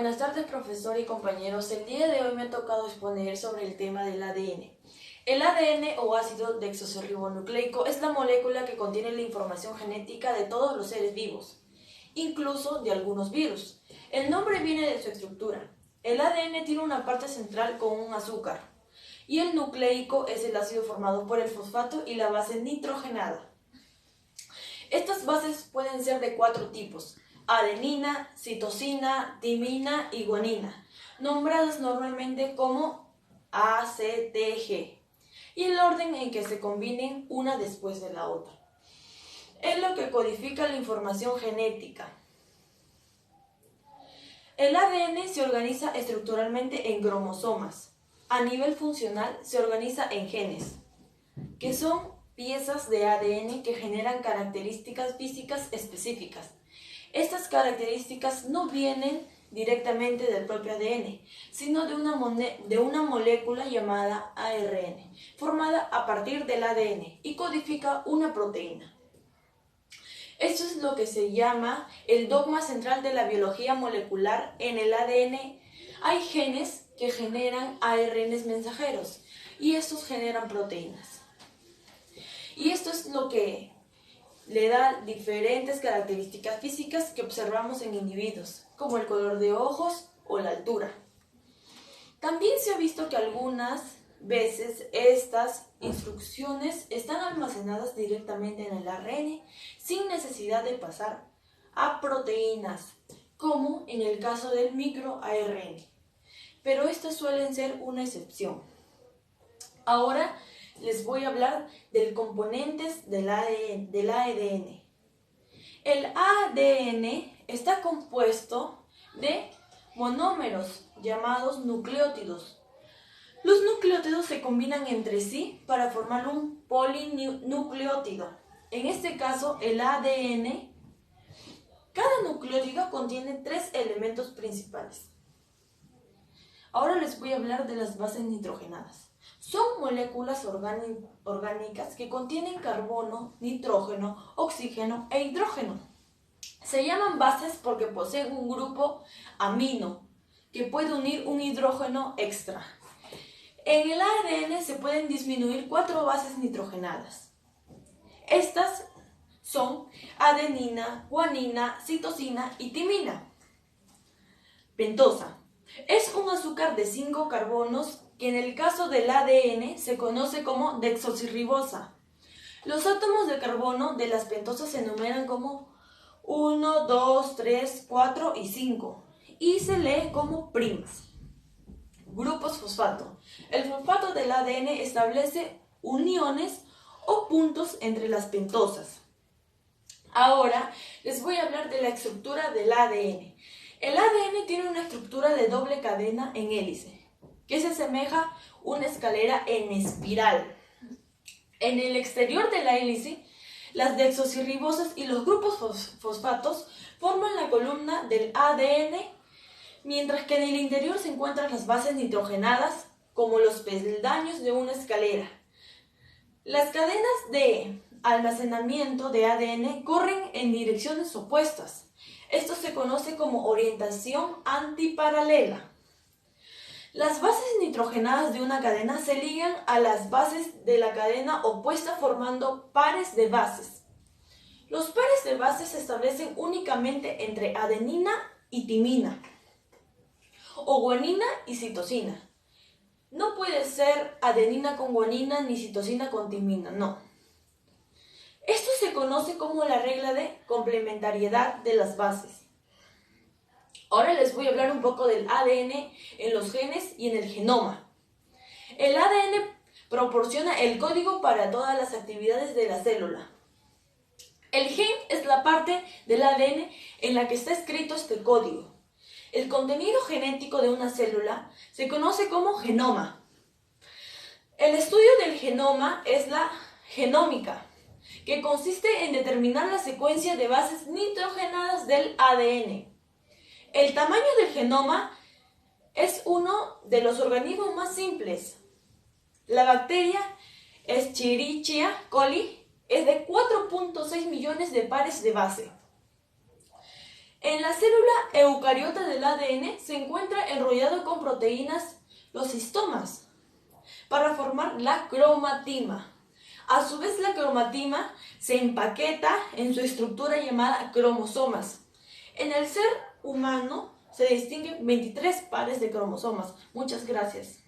Buenas tardes, profesor y compañeros. El día de hoy me ha tocado exponer sobre el tema del ADN. El ADN o ácido desoxirribonucleico es la molécula que contiene la información genética de todos los seres vivos, incluso de algunos virus. El nombre viene de su estructura. El ADN tiene una parte central con un azúcar y el nucleico es el ácido formado por el fosfato y la base nitrogenada. Estas bases pueden ser de 4 tipos: adenina, citosina, timina y guanina, nombradas normalmente como A, C, T, G, y el orden en que se combinen una después de la otra. Es lo que codifica la información genética. El ADN se organiza estructuralmente en cromosomas. A nivel funcional se organiza en genes, que son piezas de ADN que generan características físicas específicas. Estas características no vienen directamente del propio ADN, sino de una molécula llamada ARN, formada a partir del ADN y codifica una proteína. Esto es lo que se llama el dogma central de la biología molecular. En el ADN hay genes que generan ARNs mensajeros y estos generan proteínas. Y esto es lo que le da diferentes características físicas que observamos en individuos, como el color de ojos o la altura. También se ha visto que algunas veces estas instrucciones están almacenadas directamente en el ARN sin necesidad de pasar a proteínas, como en el caso del microARN. Pero estas suelen ser una excepción. Ahora les voy a hablar de los componentes del ADN. El ADN está compuesto de monómeros llamados nucleótidos. Los nucleótidos se combinan entre sí para formar un polinucleótido. En este caso, el ADN, cada nucleótido contiene 3 elementos principales. Ahora les voy a hablar de las bases nitrogenadas. Son moléculas orgánicas que contienen carbono, nitrógeno, oxígeno e hidrógeno. Se llaman bases porque poseen un grupo amino que puede unir un hidrógeno extra. En el ADN se pueden disminuir 4 bases nitrogenadas. Estas son adenina, guanina, citosina y timina. Pentosa es un azúcar de 5 carbonos que en el caso del ADN se conoce como desoxirribosa. Los átomos de carbono de las pentosas se enumeran como 1, 2, 3, 4 y 5 y se lee como primas. Grupos fosfato. El fosfato del ADN establece uniones o puntos entre las pentosas. Ahora les voy a hablar de la estructura del ADN. El ADN tiene una estructura de doble cadena en hélice, que se asemeja a una escalera en espiral. En el exterior de la hélice, las desoxirribosas y los grupos fosfatos forman la columna del ADN, mientras que en el interior se encuentran las bases nitrogenadas, como los peldaños de una escalera. Las cadenas de almacenamiento de ADN corren en direcciones opuestas. Esto se conoce como orientación antiparalela. Las bases nitrogenadas de una cadena se ligan a las bases de la cadena opuesta formando pares de bases. Los pares de bases se establecen únicamente entre adenina y timina, o guanina y citosina. No puede ser adenina con guanina ni citosina con timina, no. Esto se conoce como la regla de complementariedad de las bases. Ahora les voy a hablar un poco del ADN en los genes y en el genoma. El ADN proporciona el código para todas las actividades de la célula. El gen es la parte del ADN en la que está escrito este código. El contenido genético de una célula se conoce como genoma. El estudio del genoma es la genómica, que consiste en determinar la secuencia de bases nitrogenadas del ADN. El tamaño del genoma es uno de los organismos más simples. La bacteria Escherichia coli es de 4.6 millones de pares de base. En la célula eucariota del ADN se encuentra enrollado con proteínas, los histomas, para formar la cromatima. A su vez, la cromatima se empaqueta en su estructura llamada cromosomas. En el ser humano se distinguen 23 pares de cromosomas. Muchas gracias.